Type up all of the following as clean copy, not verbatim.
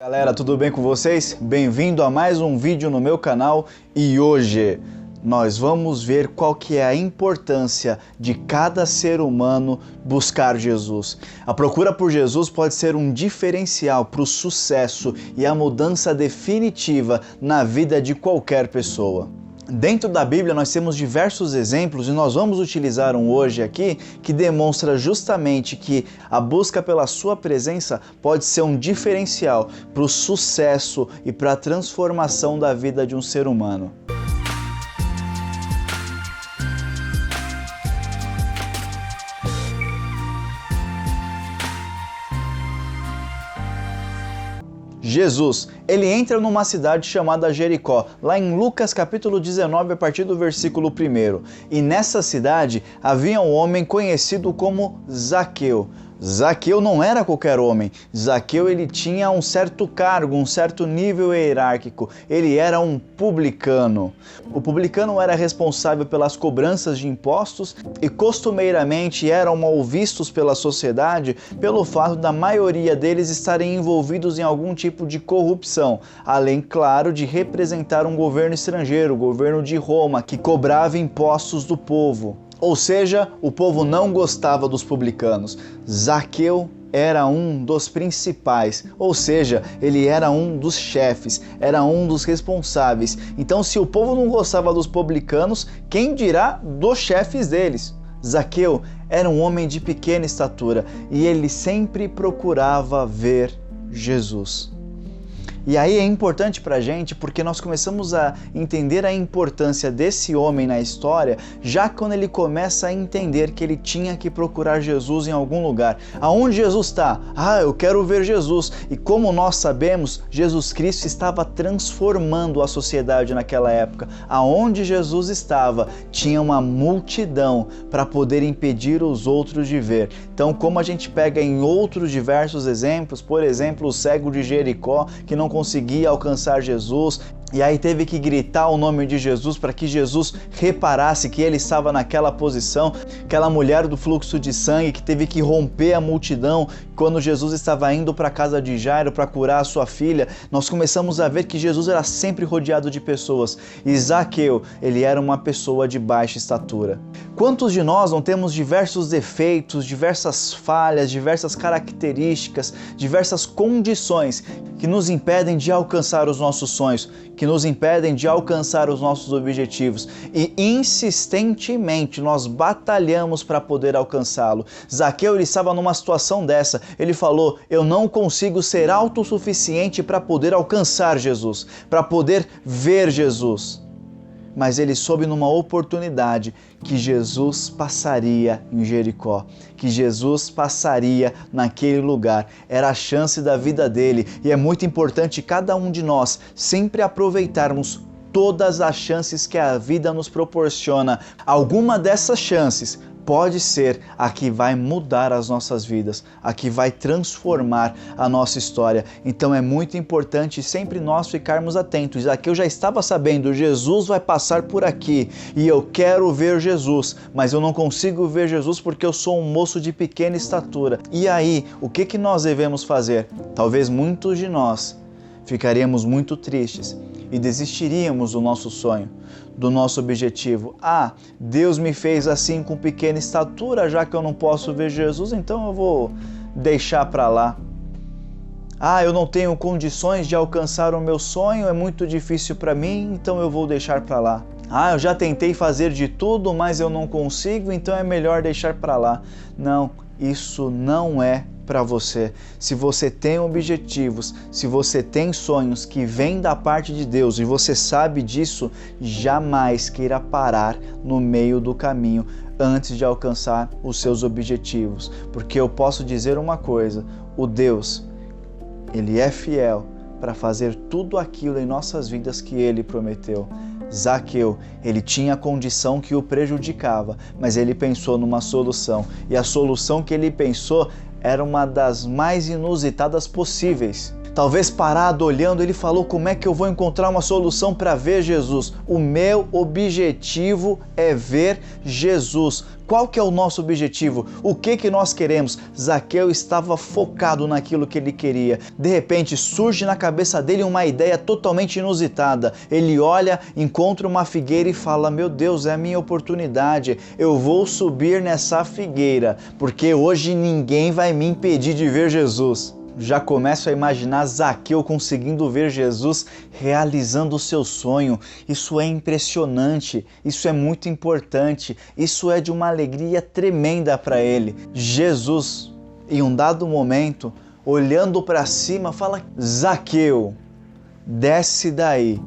Galera, tudo bem com vocês? Bem-vindo a mais um vídeo no meu canal e hoje nós vamos ver qual que é a importância de cada ser humano buscar Jesus. A procura por Jesus pode ser um diferencial para o sucesso e a mudança definitiva na vida de qualquer pessoa. Dentro da Bíblia nós temos diversos exemplos e nós vamos utilizar um hoje aqui que demonstra justamente que a busca pela sua presença pode ser um diferencial para o sucesso e para a transformação da vida de um ser humano. Jesus, ele entra numa cidade chamada Jericó, lá em Lucas capítulo 19, a partir do versículo 1. E nessa cidade havia um homem conhecido como Zaqueu. Zaqueu não era qualquer homem. Zaqueu ele tinha um certo cargo, um certo nível hierárquico. Ele era um publicano. O publicano era responsável pelas cobranças de impostos e costumeiramente eram mal vistos pela sociedade pelo fato da maioria deles estarem envolvidos em algum tipo de corrupção, além, claro, de representar um governo estrangeiro, o governo de Roma, que cobrava impostos do povo. Ou seja, o povo não gostava dos publicanos. Zaqueu era um dos principais, ou seja, ele era um dos chefes, era um dos responsáveis. Então, se o povo não gostava dos publicanos, quem dirá dos chefes deles? Zaqueu era um homem de pequena estatura e ele sempre procurava ver Jesus. E aí é importante pra gente porque nós começamos a entender a importância desse homem na história já quando ele começa a entender que ele tinha que procurar Jesus em algum lugar. Aonde Jesus está? Eu quero ver Jesus. E como nós sabemos, Jesus Cristo estava transformando a sociedade naquela época. Aonde Jesus estava, tinha uma multidão para poder impedir os outros de ver. Então, como a gente pega em outros diversos exemplos, por exemplo, o cego de Jericó, que não conseguia alcançar Jesus, e aí teve que gritar o nome de Jesus para que Jesus reparasse que ele estava naquela posição. Aquela mulher do fluxo de sangue que teve que romper a multidão quando Jesus estava indo para a casa de Jairo para curar a sua filha. Nós começamos a ver que Jesus era sempre rodeado de pessoas. E Zaqueu, ele era uma pessoa de baixa estatura. Quantos de nós não temos diversos defeitos, diversas falhas, diversas características, diversas condições que nos impedem de alcançar os nossos sonhos, que nos impedem de alcançar os nossos objetivos e insistentemente nós batalhamos para poder alcançá-lo. Zaqueu ele estava numa situação dessa, ele falou: eu não consigo ser autossuficiente para poder alcançar Jesus, para poder ver Jesus. Mas ele soube numa oportunidade que Jesus passaria em Jericó, que Jesus passaria naquele lugar. Era a chance da vida dele e é muito importante cada um de nós sempre aproveitarmos todas as chances que a vida nos proporciona. Alguma dessas chances pode ser a que vai mudar as nossas vidas, a que vai transformar a nossa história. Então é muito importante sempre nós ficarmos atentos. Aqui eu já estava sabendo, Jesus vai passar por aqui e eu quero ver Jesus, mas eu não consigo ver Jesus porque eu sou um moço de pequena estatura. E aí, o que nós devemos fazer? Talvez muitos de nós ficaríamos muito tristes e desistiríamos do nosso sonho, do nosso objetivo. Deus me fez assim com pequena estatura, já que eu não posso ver Jesus, então eu vou deixar para lá. Eu não tenho condições de alcançar o meu sonho, é muito difícil para mim, então eu vou deixar para lá. Eu já tentei fazer de tudo, mas eu não consigo, então é melhor deixar para lá. Não, isso não é para você. Se você tem objetivos, se você tem sonhos que vêm da parte de Deus e você sabe disso, jamais queira parar no meio do caminho antes de alcançar os seus objetivos. Porque eu posso dizer uma coisa, o Deus, Ele é fiel para fazer tudo aquilo em nossas vidas que Ele prometeu. Zaqueu, ele tinha a condição que o prejudicava, mas ele pensou numa solução. E a solução que ele pensou era uma das mais inusitadas possíveis. Talvez parado, olhando, ele falou: como é que eu vou encontrar uma solução para ver Jesus? O meu objetivo é ver Jesus. Qual que é o nosso objetivo? O que nós queremos? Zaqueu estava focado naquilo que ele queria. De repente surge na cabeça dele uma ideia totalmente inusitada. Ele olha, encontra uma figueira e fala: meu Deus, é a minha oportunidade. Eu vou subir nessa figueira, porque hoje ninguém vai me impedir de ver Jesus. Já começo a imaginar Zaqueu conseguindo ver Jesus realizando o seu sonho. Isso é impressionante, isso é muito importante, isso é de uma alegria tremenda para ele. Jesus, em um dado momento, olhando para cima, fala: Zaqueu, desce daí,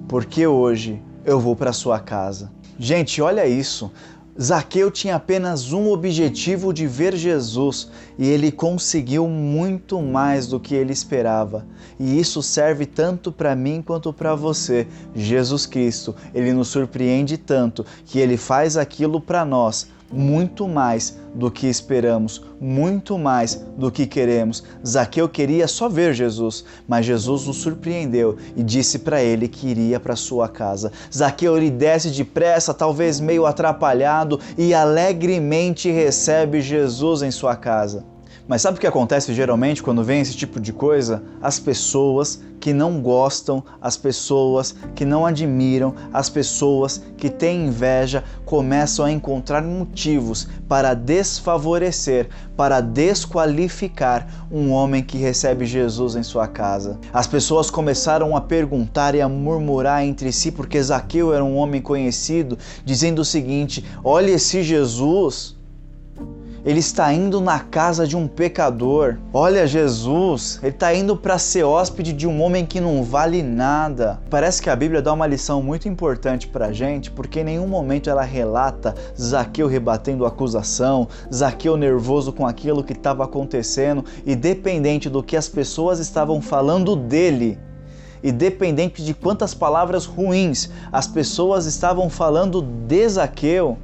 porque hoje eu vou para sua casa. Gente, olha isso. Zaqueu tinha apenas um objetivo, de ver Jesus, e ele conseguiu muito mais do que ele esperava. E isso serve tanto para mim quanto para você. Jesus Cristo, ele nos surpreende tanto que ele faz aquilo para nós muito mais do que esperamos, muito mais do que queremos. Zaqueu queria só ver Jesus, mas Jesus o surpreendeu e disse para ele que iria para sua casa. Zaqueu, ele desce depressa, talvez meio atrapalhado, e alegremente recebe Jesus em sua casa. Mas sabe o que acontece geralmente quando vem esse tipo de coisa? As pessoas que não gostam, as pessoas que não admiram, as pessoas que têm inveja começam a encontrar motivos para desfavorecer, para desqualificar um homem que recebe Jesus em sua casa. As pessoas começaram a perguntar e a murmurar entre si, porque Zaqueu era um homem conhecido, dizendo o seguinte: olha, esse Jesus, ele está indo na casa de um pecador. Olha, Jesus, ele está indo para ser hóspede de um homem que não vale nada. Parece que a Bíblia dá uma lição muito importante para a gente, porque em nenhum momento ela relata Zaqueu rebatendo acusação, Zaqueu nervoso com aquilo que estava acontecendo, e dependente do que as pessoas estavam falando dele, e dependente de quantas palavras ruins as pessoas estavam falando de Zaqueu,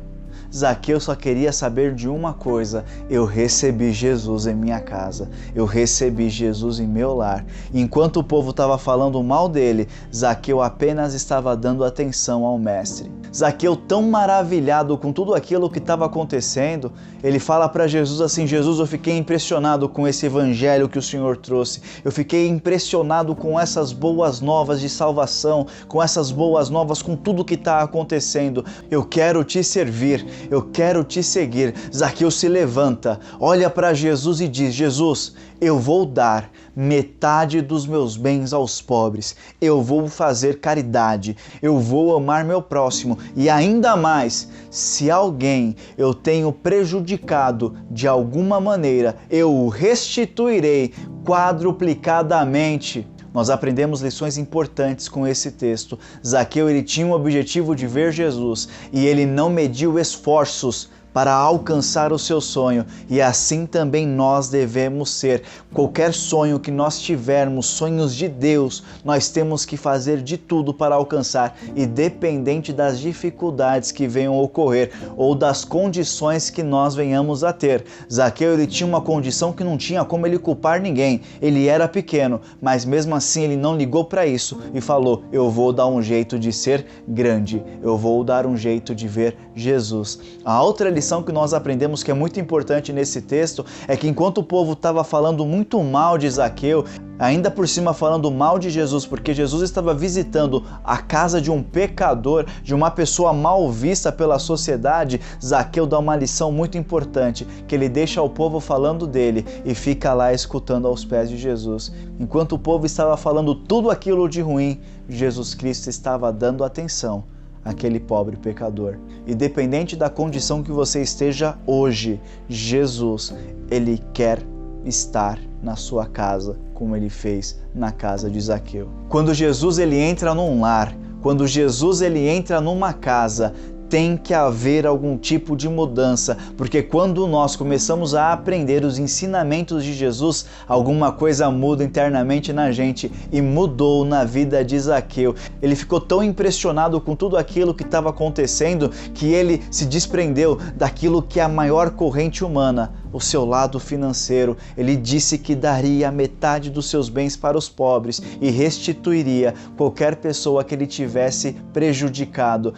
Zaqueu só queria saber de uma coisa: eu recebi Jesus em minha casa, eu recebi Jesus em meu lar. Enquanto o povo estava falando mal dele, Zaqueu apenas estava dando atenção ao mestre. Zaqueu, tão maravilhado com tudo aquilo que estava acontecendo, ele fala para Jesus assim: Jesus, eu fiquei impressionado com esse evangelho que o Senhor trouxe, eu fiquei impressionado com essas boas novas de salvação, com essas boas novas, com tudo que está acontecendo. Eu quero te servir, eu quero te seguir. Zaqueu se levanta, olha para Jesus e diz: Jesus, eu vou dar metade dos meus bens aos pobres, eu vou fazer caridade, eu vou amar meu próximo, e ainda mais, se alguém eu tenho prejudicado de alguma maneira, eu o restituirei quadruplicadamente. Nós aprendemos lições importantes com esse texto. Zaqueu, ele tinha o objetivo de ver Jesus e ele não mediu esforços para alcançar o seu sonho, e assim também nós devemos ser. Qualquer sonho que nós tivermos, sonhos de Deus, nós temos que fazer de tudo para alcançar, independente das dificuldades que venham a ocorrer ou das condições que nós venhamos a ter. Zaqueu, ele tinha uma condição que não tinha como ele culpar ninguém, ele era pequeno, mas mesmo assim ele não ligou para isso e falou: eu vou dar um jeito de ser grande, eu vou dar um jeito de ver Jesus. A outra lição que nós aprendemos, que é muito importante nesse texto, é que enquanto o povo estava falando muito mal de Zaqueu, ainda por cima falando mal de Jesus, porque Jesus estava visitando a casa de um pecador, de uma pessoa mal vista pela sociedade, Zaqueu dá uma lição muito importante, que ele deixa o povo falando dele e fica lá escutando aos pés de Jesus. Enquanto o povo estava falando tudo aquilo de ruim, Jesus Cristo estava dando atenção àquele pobre pecador. Independente da condição que você esteja hoje, Jesus, ele quer estar na sua casa, como ele fez na casa de Zaqueu. Quando Jesus ele entra num lar, quando Jesus ele entra numa casa, tem que haver algum tipo de mudança, porque quando nós começamos a aprender os ensinamentos de Jesus, alguma coisa muda internamente na gente, e mudou na vida de Zaqueu. Ele ficou tão impressionado com tudo aquilo que estava acontecendo que ele se desprendeu daquilo que é a maior corrente humana, o seu lado financeiro. Ele disse que daria metade dos seus bens para os pobres e restituiria qualquer pessoa que ele tivesse prejudicado.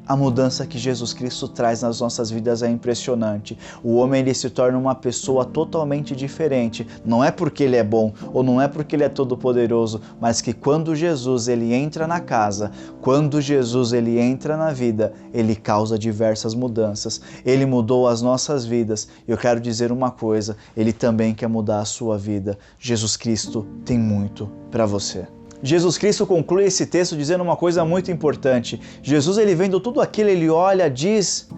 A mudança que Jesus Cristo traz nas nossas vidas é impressionante. O homem ele se torna uma pessoa totalmente diferente. Não é porque ele é bom ou não é porque ele é todo poderoso, mas que quando Jesus ele entra na casa, quando Jesus ele entra na vida, ele causa diversas mudanças. Ele mudou as nossas vidas. Eu quero dizer uma coisa, ele também quer mudar a sua vida. Jesus Cristo tem muito para você. Jesus Cristo conclui esse texto dizendo uma coisa muito importante. Jesus, ele vendo tudo aquilo, ele olha, diz: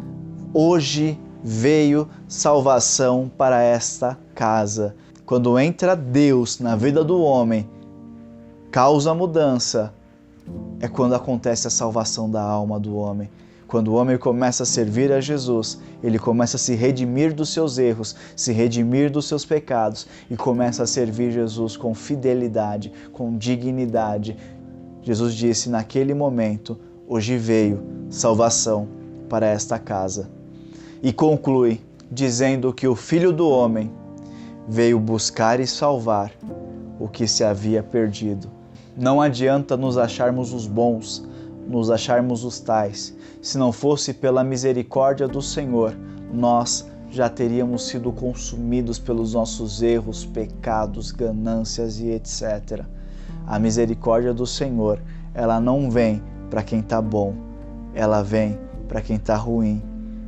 hoje veio salvação para esta casa. Quando entra Deus na vida do homem, causa mudança, é quando acontece a salvação da alma do homem. Quando o homem começa a servir a Jesus, ele começa a se redimir dos seus erros, se redimir dos seus pecados e começa a servir Jesus com fidelidade, com dignidade. Jesus disse naquele momento: hoje veio salvação para esta casa. E conclui dizendo que o Filho do Homem veio buscar e salvar o que se havia perdido. Não adianta nos acharmos os bons, nos acharmos os tais. Se não fosse pela misericórdia do Senhor, nós já teríamos sido consumidos pelos nossos erros, pecados, ganâncias e etc. A misericórdia do Senhor, ela não vem para quem está bom, ela vem para quem está ruim.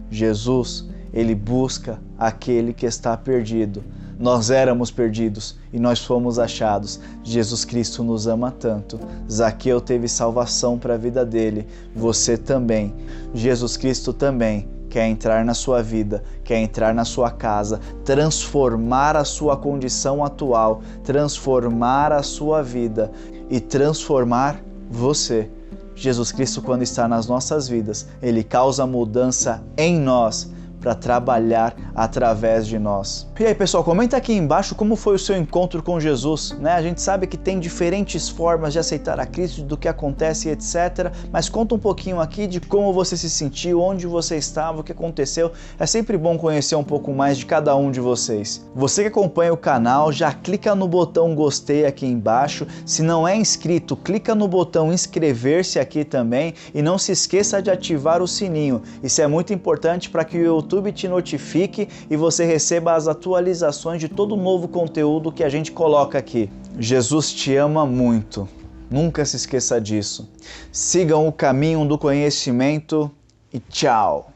Jesus, ele busca aquele que está perdido. Nós éramos perdidos e nós fomos achados. Jesus Cristo nos ama tanto. Zaqueu teve salvação para a vida dele. Você também. Jesus Cristo também quer entrar na sua vida, quer entrar na sua casa, transformar a sua condição atual, transformar a sua vida e transformar você. Jesus Cristo, quando está nas nossas vidas, ele causa mudança em nós, para trabalhar através de nós. E aí, pessoal, comenta aqui embaixo como foi o seu encontro com Jesus, né? A gente sabe que tem diferentes formas de aceitar a Cristo, do que acontece, etc. Mas conta um pouquinho aqui de como você se sentiu, onde você estava, o que aconteceu. É sempre bom conhecer um pouco mais de cada um de vocês. Você que acompanha o canal, já clica no botão gostei aqui embaixo. Se não é inscrito, clica no botão inscrever-se aqui também e não se esqueça de ativar o sininho. Isso é muito importante para que o YouTube te notifique e você receba as atualizações de todo novo conteúdo que a gente coloca aqui. Jesus te ama muito. Nunca se esqueça disso. Sigam o caminho do conhecimento e tchau!